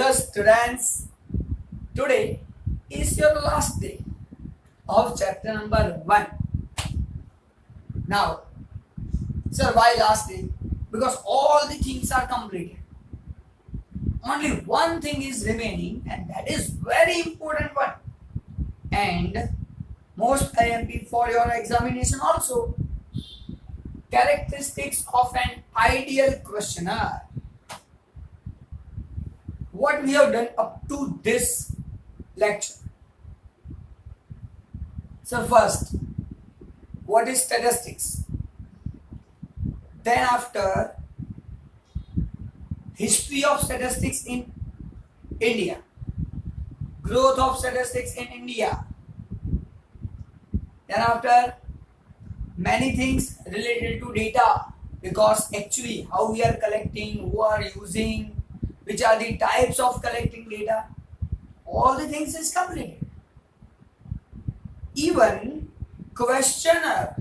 Dear students, today is your last day of chapter number 1. Now, sir, why last day? Because all the things are completed. Only one thing is remaining, and that is very important one. And most IMP for your examination also. Characteristics of an ideal questionnaire. What we have done up to this lecture. So first, what is statistics? Then after, history of statistics in India, growth of statistics in India. Then after, many things related to data, because actually how we are collecting, who are using, which are the types of collecting data, all the things is completed. Even questionnaire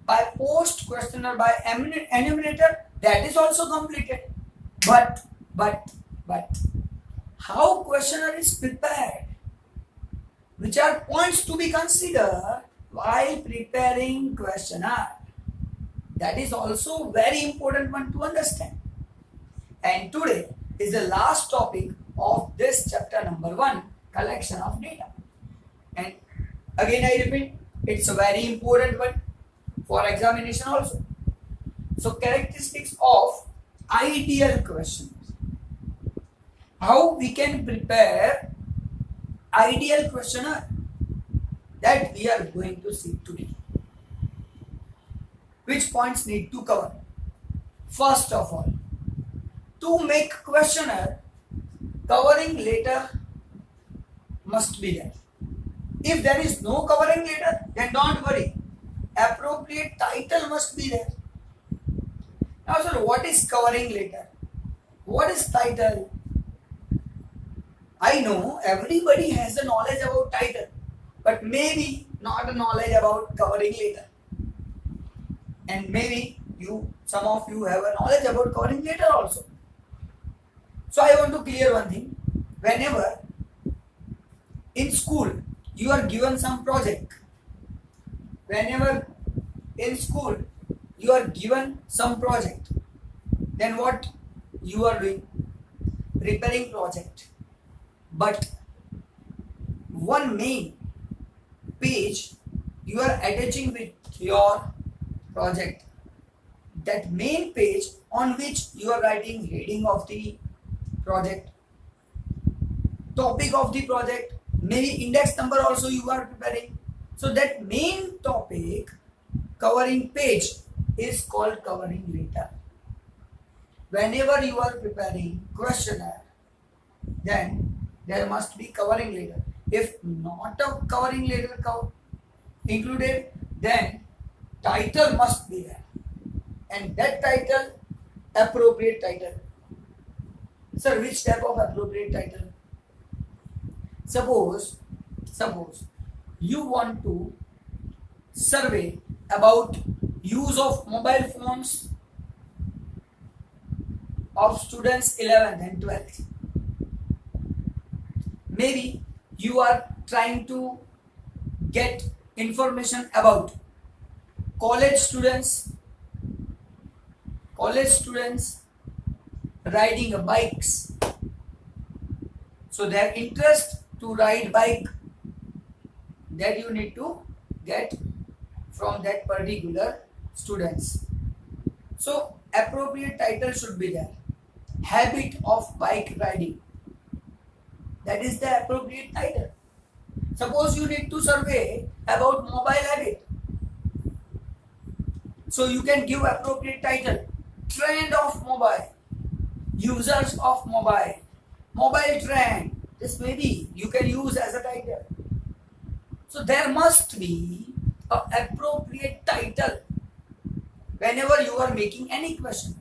by post questionnaire by enumerator, that is also completed. But how questionnaire is prepared, which are points to be considered while preparing questionnaire, that is also very important one to understand. And today is the last topic of this chapter number 1, collection of data. And again I repeat, it's a very important one for examination also. So characteristics of ideal questions. How we can prepare ideal questionnaire, that we are going to see today. Which points need to cover? First of all, to make questionnaire, covering letter must be there. If there is no covering letter, then don't worry. Appropriate title must be there. Now, sir, what is covering letter? What is title? I know everybody has a knowledge about title, but maybe not a knowledge about covering letter. And maybe some of you have a knowledge about covering letter also. So I want to clear one thing. Whenever in school you are given some project, whenever in school you are given some project, then what you are doing? Preparing project. But one main page you are attaching with your project. That main page on which you are writing heading of the project, topic of the project, maybe index number also you are preparing. So that main topic covering page is called covering letter. Whenever you are preparing questionnaire, then there must be covering letter. If not a covering letter included, then title must be there. And that title, appropriate title. Sir, which type of appropriate title? Suppose you want to survey about use of mobile phones of students 11th and 12th. Maybe you are trying to get information about college students riding bikes. So their interest to ride bike, that you need to get from that particular students. So appropriate title should be there. Habit of bike riding. That is the appropriate title. Suppose you need to survey about mobile habit. So you can give appropriate title. Trend of mobile. Users of mobile. Mobile trend. This maybe you can use as a title. So there must be an appropriate title whenever you are making any question.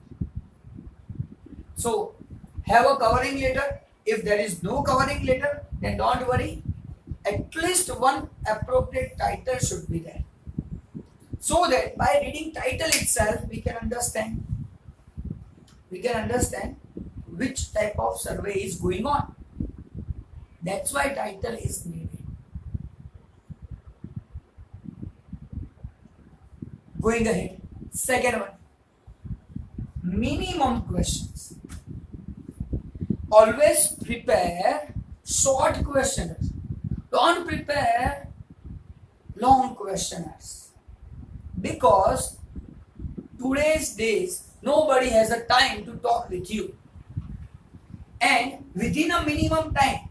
So have a covering letter. If there is no covering letter, then don't worry. At least one appropriate title should be there. So that by reading title itself, we can understand which type of survey is going on. That's why title is needed. Going ahead. Second one. Minimum questions. Always prepare short questionnaires. Don't prepare long questionnaires. Because today's days, nobody has a time to talk with you. And within a minimum time,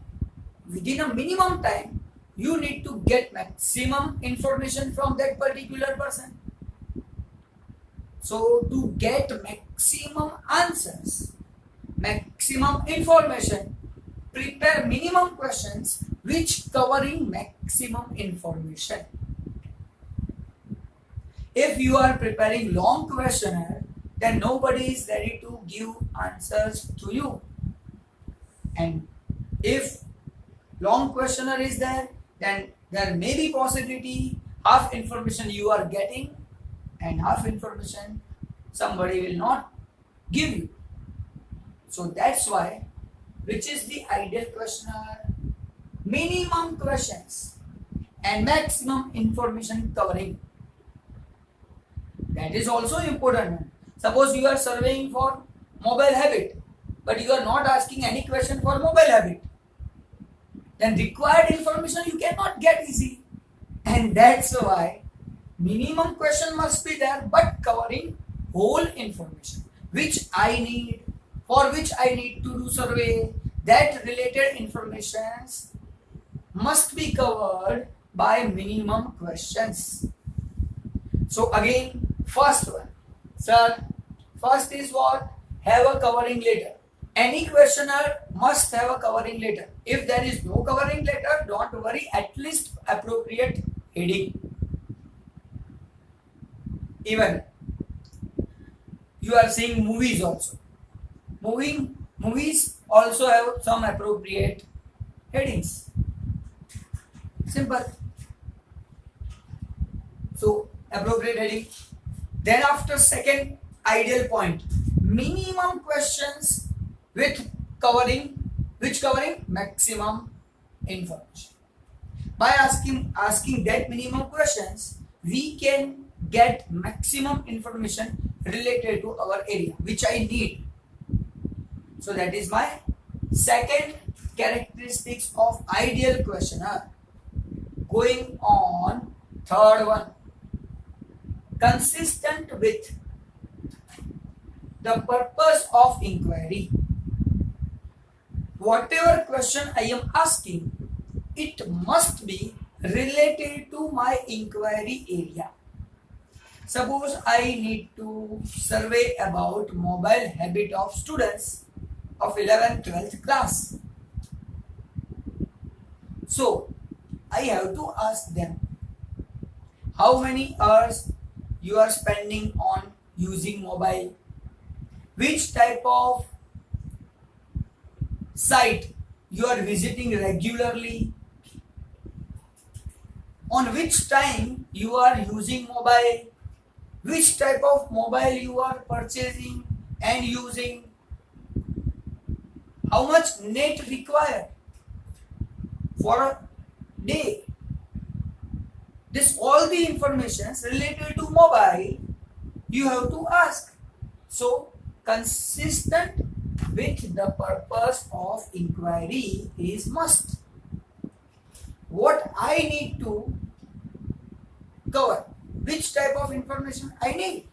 you need to get maximum information from that particular person. So to get maximum answers, maximum information, prepare minimum questions which covering maximum information. If you are preparing long questionnaire, then nobody is ready to give answers to you. And if long questionnaire is there, then there may be possibility half information you are getting and half information somebody will not give you. So that's why, which is the ideal questionnaire? Minimum questions and maximum information covering. That is also important. Suppose you are surveying for mobile habit, but you are not asking any question for mobile habit. Then required information you cannot get easily. And that's why minimum question must be there, but covering whole information which I need, for which I need to do survey. That related informations must be covered by minimum questions. So again, first one, sir, first is what? Have a covering letter. Any questionnaire must have a covering letter. If there is no covering letter, don't worry, at least appropriate heading. Even you are seeing movies also. Movies also have some appropriate headings. Simple. So appropriate heading. Then after second ideal point, minimum questions with covering, which covering maximum information. By asking that minimum questions, we can get maximum information related to our area, which I need. So that is my second characteristics of ideal questionnaire. Going on, third one, consistent with the purpose of inquiry. Whatever question I am asking, it must be related to my inquiry area. Suppose I need to survey about mobile habit of students of 11th, 12th class. So, I have to ask them, how many hours you are spending on using mobile? Which type of site you are visiting regularly? On which time you are using mobile? Which type of mobile you are purchasing and using? How much net required for a day? This all the information related to mobile you have to ask. So consistent with the purpose of inquiry is must. What I need to cover, which type of information I need,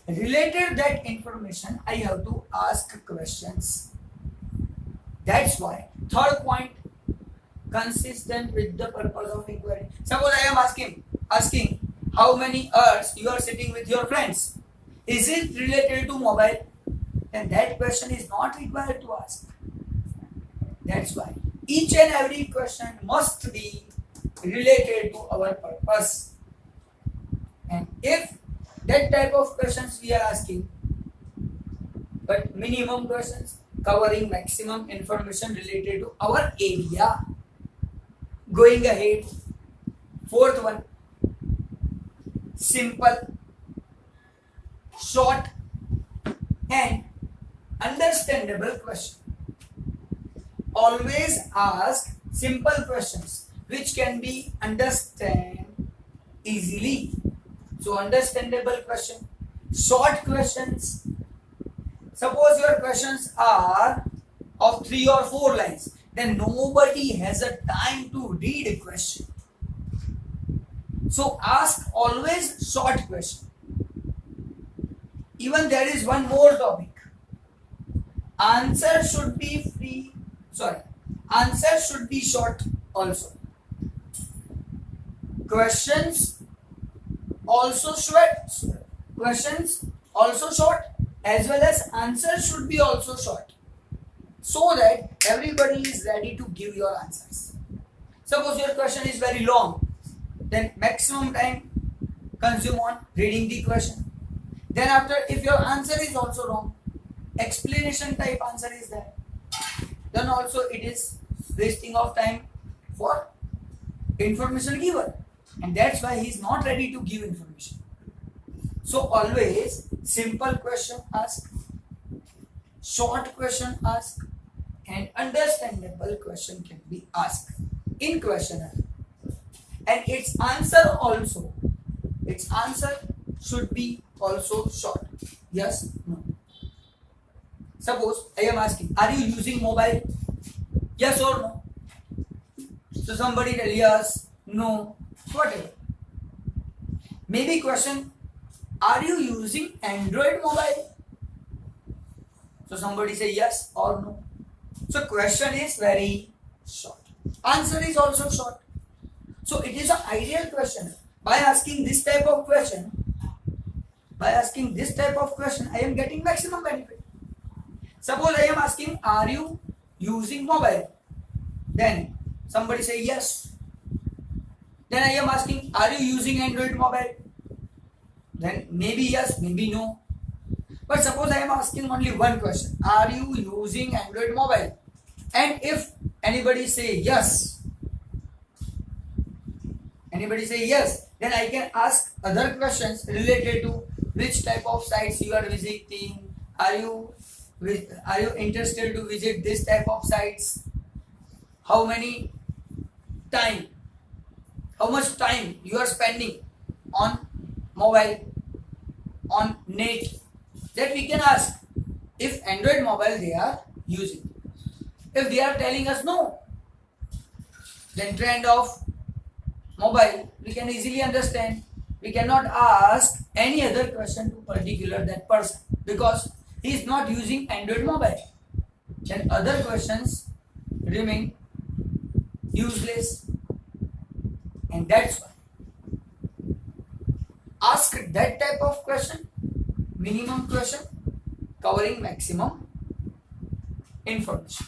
related that information I have to ask questions. That's why third point, consistent with the purpose of inquiry. Suppose I am asking how many hours you are sitting with your friends. Is it related to mobile? Then that question is not required to ask. That's why each and every question must be related to our purpose. And if that type of questions we are asking, but minimum questions covering maximum information related to our area. Going ahead, fourth one, simple, short and understandable question. always ask simple questions which can be understand easily. So understandable question. Short questions. Suppose your questions are of 3 or 4 lines, then nobody has a time to read a question. So ask always short question. Even there is one more topic. Answer should be answer should be short also. Questions also short. Questions also short, as well as answer should be also short, so that everybody is ready to give your answers. Suppose your question is very long, then maximum time consume on reading the question. Then after, if your answer is also wrong, explanation type answer is there, then also it is wasting of time for information giver, and that's why he is not ready to give information. So always simple question ask, short question ask, and understandable question can be asked in questionnaire. And its answer should be also short. Yes, no. Suppose I am asking, are you using mobile? Yes or no? So somebody tell yes, no, whatever. Maybe question, are you using Android mobile? So somebody say yes or no. So question is very short. Answer is also short. So it is an ideal question. By asking this type of question, I am getting maximum benefit. Suppose I am asking, are you using mobile? Then somebody say yes. Then I am asking, are you using Android mobile? Then maybe yes, maybe no. But suppose I am asking only one question, are you using Android mobile? And if anybody say yes, then I can ask other questions related to which type of sites you are visiting. Are you interested to visit this type of sites? How much time you are spending on mobile, on net? That we can ask. If Android mobile they are using. If they are telling us no, then trend of mobile we can easily understand. We cannot ask any other question to particular that person because he is not using Android mobile. Then other questions remain useless, and that's why ask that type of question, minimum question covering maximum information.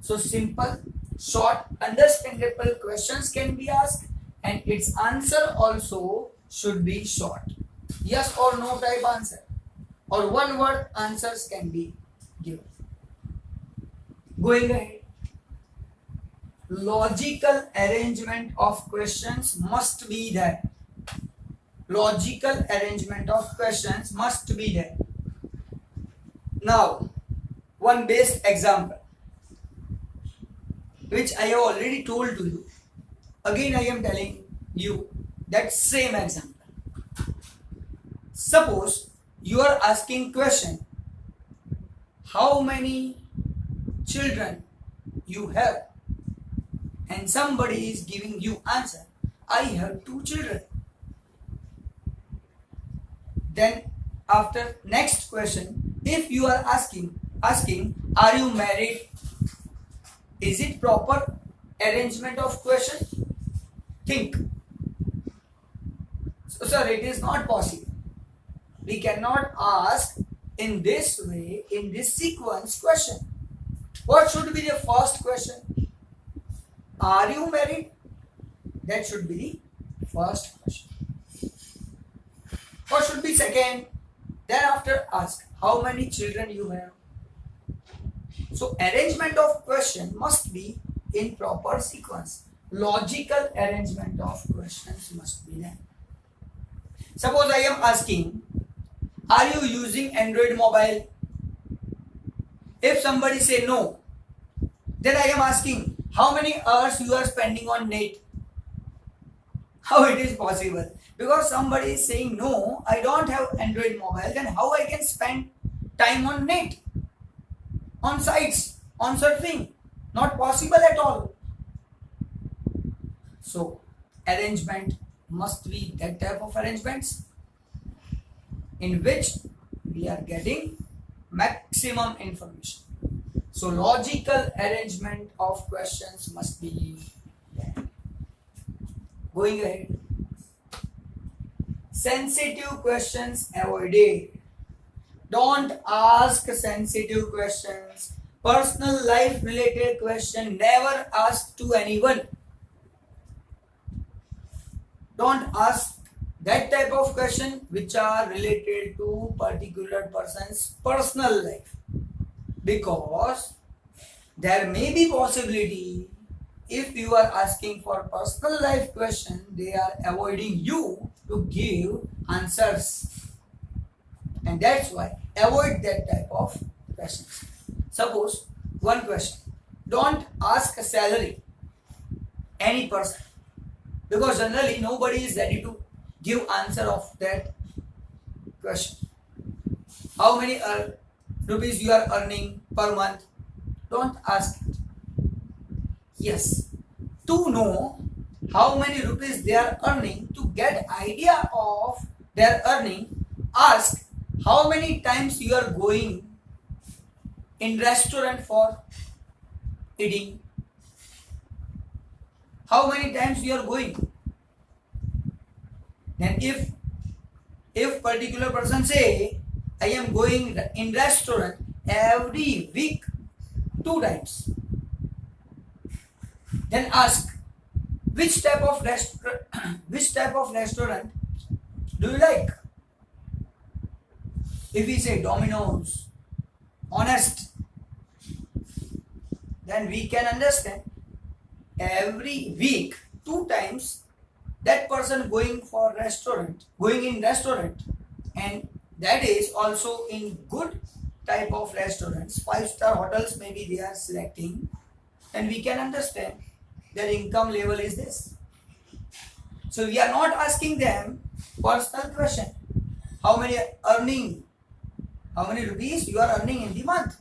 So simple, short, understandable questions can be asked, and its answer also should be short. Yes or no type answer, or one word answers can be given. Going ahead, logical arrangement of questions must be there. Logical arrangement of questions must be there. Now, one best example, which I have already told to you. Again, I am telling you that same example. Suppose you are asking question, how many children you have, and somebody is giving you answer, I have 2 children. Then after next question, if you are asking, are you married? Is it proper arrangement of question? Think. So sir, it is not possible. We cannot ask in this way, in this sequence question. What should be the first question? Are you married? That should be the first question. What should be second? Then after ask, how many children you have? So arrangement of question must be in proper sequence. Logical arrangement of questions must be there. Suppose I am asking, are you using Android mobile? If somebody say no, Then I am asking, how many hours you are spending on net? How it is possible? Because somebody is saying, no, I don't have Android mobile, then how I can spend time on net, on sites, on surfing? Not possible at all. So arrangement must be that type of arrangements in which we are getting maximum information. So logical arrangement of questions must be there. Going ahead. Sensitive questions avoided. Don't ask sensitive questions. Personal life related question never ask to anyone. Don't ask that type of question which are related to particular person's personal life, because there may be possibility if you are asking for personal life question, they are avoiding you to give answers, and that's why avoid that type of questions. Suppose one question, don't ask a salary any person, because generally nobody is ready to give answer of that question. How many rupees you are earning per month? Don't ask it. Yes, to know how many rupees they are earning, to get idea of their earning, ask how many times you are going in restaurant for eating. How many times you are going? Then if particular person say, I am going in restaurant every week 2 times, then ask which type of restaurant do you like? If we say Domino's, Honest, then we can understand every week 2 times that person going in restaurant, and that is also in good type of restaurants, 5-star hotels maybe they are selecting, and we can understand their income level is this. So we are not asking them personal question, how many rupees you are earning in the month.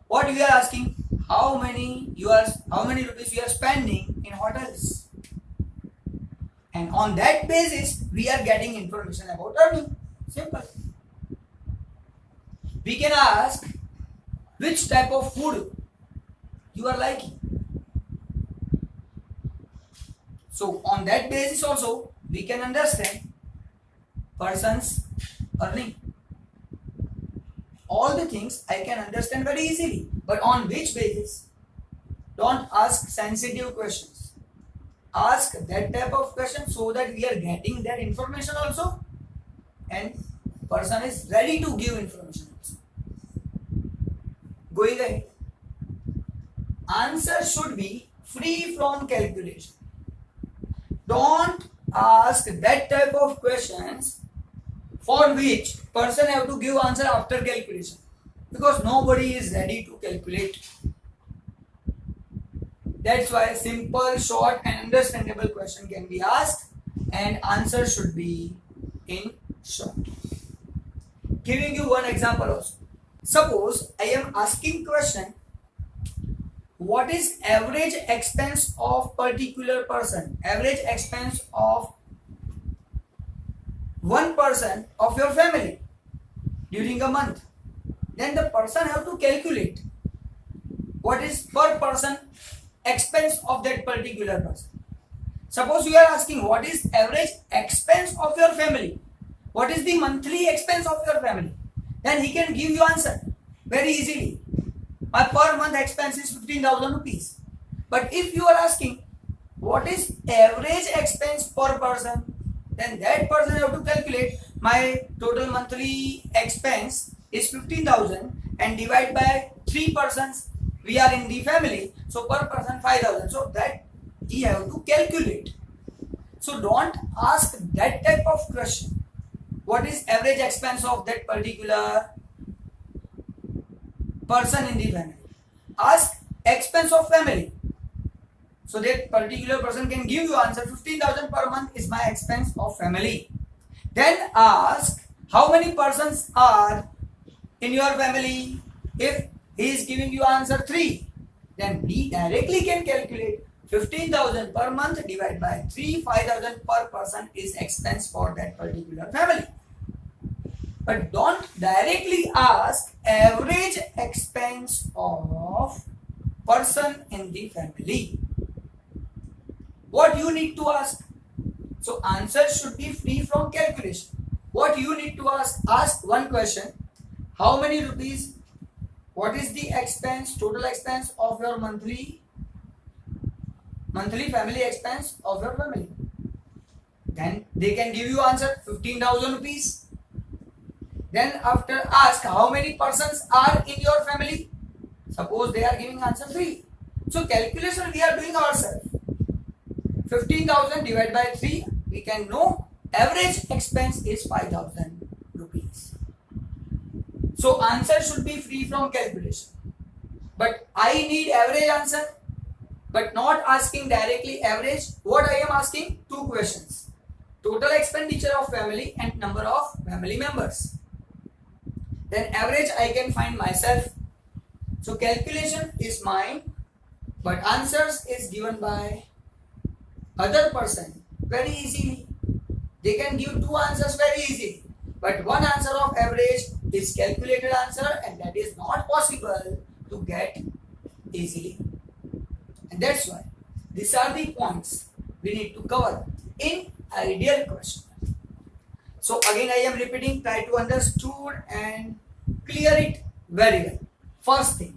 What we are asking, how many rupees you are spending in hotels, and on that basis we are getting information about earning. Simple. We can ask which type of food you are liking. So on that basis also we can understand person's earning. All the things I can understand very easily, but on which basis? Don't ask sensitive questions. Ask that type of question so that we are getting that information also, and person is ready to give information also. Going ahead. Answer should be free from calculation. Don't ask that type of questions for which person have to give answer after calculation, because nobody is ready to calculate. That's why simple, short and understandable question can be asked, and answer should be in short. Giving you one example also. Suppose I am asking question, what is average expense of particular person? Average expense of one person of your family during a month. Then the person have to calculate what is per person expense of that particular person. Suppose you are asking what is average expense of your family, what is the monthly expense of your family, then he can give you answer very easily. My per month expense is 15,000 rupees. But if you are asking what is average expense per person, then that person have to calculate my total monthly expense is 15,000 and divide by 3 persons we are in the family, so per person 5,000. So that he have to calculate. So don't ask that type of question. What is average expense of that particular person in the family? Ask expense of family. So that particular person can give you answer 15,000 per month is my expense of family. Then ask how many persons are in your family. If he is giving you answer 3, then we directly can calculate 15,000 per month divided by 3, 5,000 per person is expense for that particular family. But don't directly ask average expense of person in the family. What you need to ask? So answer should be free from calculation. What you need to ask one question. How many rupees? What is the expense, total expense of your monthly family expense of your family? Then they can give you answer 15,000 rupees. Then after ask how many persons are in your family. Suppose they are giving answer 3. So calculation we are doing ourselves. 15,000 divided by 3, we can know average expense is 5,000 rupees. So answer should be free from calculation. But I need average answer, but not asking directly average. What I am asking? 2 questions. Total expenditure of family and number of family members. Then average I can find myself. So calculation is mine, but answers is given by other person very easily. They can give 2 answers very easily, but one answer of average is calculated answer, and that is not possible to get easily. And that's why these are the points we need to cover in ideal question. So again I am repeating, try to understood and clear it very well. First thing,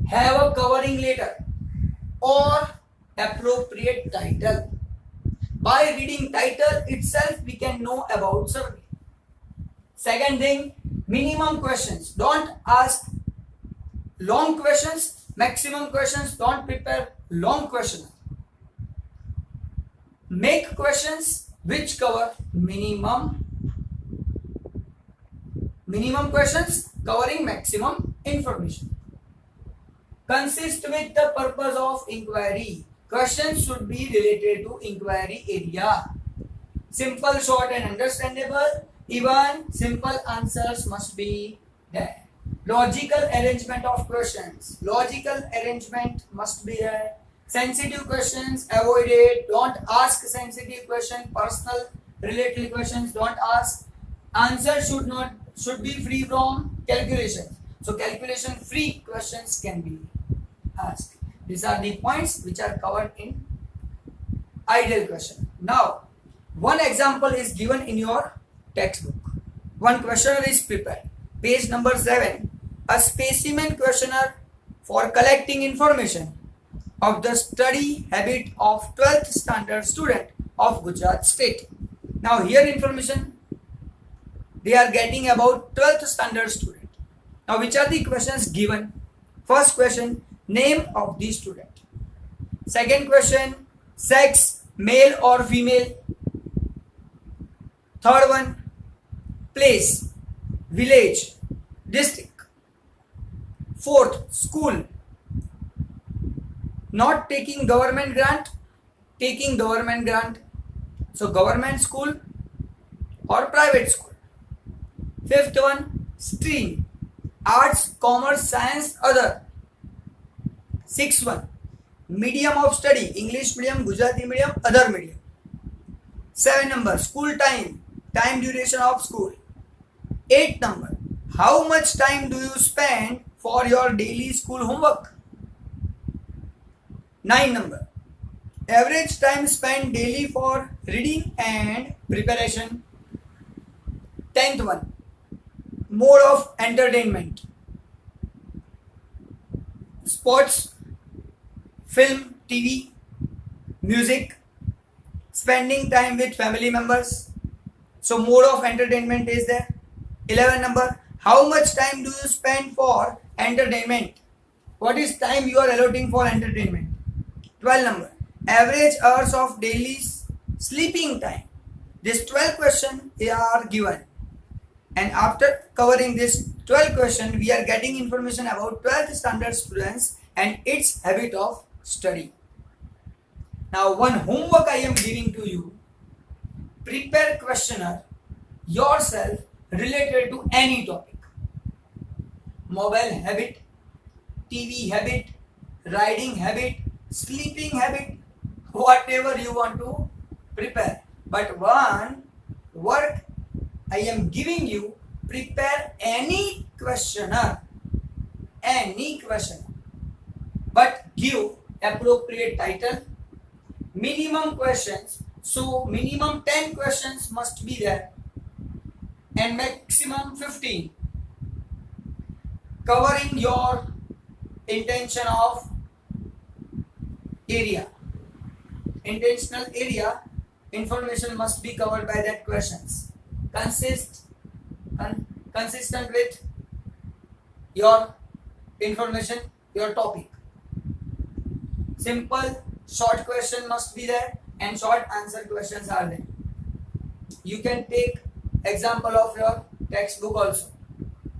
have a covering letter or appropriate title. By reading title itself we can know about survey. Second thing, minimum questions. Don't ask long questions, maximum questions. Don't prepare long questions. Make questions which cover minimum questions covering maximum information. Consist with the purpose of inquiry. Questions should be related to inquiry area. Simple, short and understandable. Even simple answers must be there. Logical arrangement of questions. Logical arrangement must be there. Sensitive questions avoided. Don't ask sensitive questions. Personal related questions don't ask. Answer should be free from calculation. So calculation free questions can be asked. These are the points which are covered in ideal question. Now, one example is given in your textbook. One questionnaire is prepared. Page number 7. A specimen questionnaire for collecting information of the study habit of 12th standard student of Gujarat state. Now here information they are getting about 12th standard student. Now which are the questions given? First question, name of the student. Second question, sex, male or female. Third one, place, village, district. Fourth, school. Not taking government grant, taking government grant. So government school or private school. Fifth one, stream, arts, commerce, science, other. Sixth one, medium of study, English medium, Gujarati medium, other medium. 7 number, school time, time duration of school. 8 number, how much time do you spend for your daily school homework? 9 number, average time spent daily for reading and preparation. 10th one, mode of entertainment, sports, film, TV, music, spending time with family members. So mode of entertainment is there. 11 number, how much time do you spend for entertainment? What is time you are allotting for entertainment? 12 number, average hours of daily sleeping time. This 12 questions are given, and after covering this 12 question we are getting information about 12th standard students and its habit of study. Now one homework I am giving to you, prepare questionnaire yourself related to any topic. Mobile habit, TV habit, riding habit, sleeping habit, whatever you want to prepare. But one work I am giving you, prepare any questionnaire, but give appropriate title, minimum questions, so minimum 10 questions must be there and maximum 15, covering your intention of area. Intentional area information must be covered by that questions. Consistent with your information, your topic. Simple short question must be there and short answer questions are there. You can take example of your textbook also.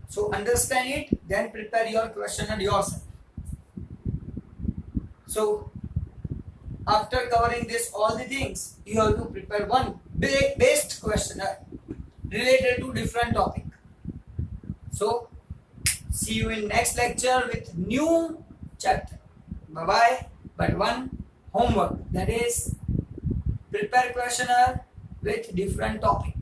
So understand it, then prepare your questionnaire yourself. So after covering this all the things, you have to prepare one based questionnaire related to different topic. So see you in next lecture with new chapter. Bye bye. But one homework, that is prepare questionnaire with different topic.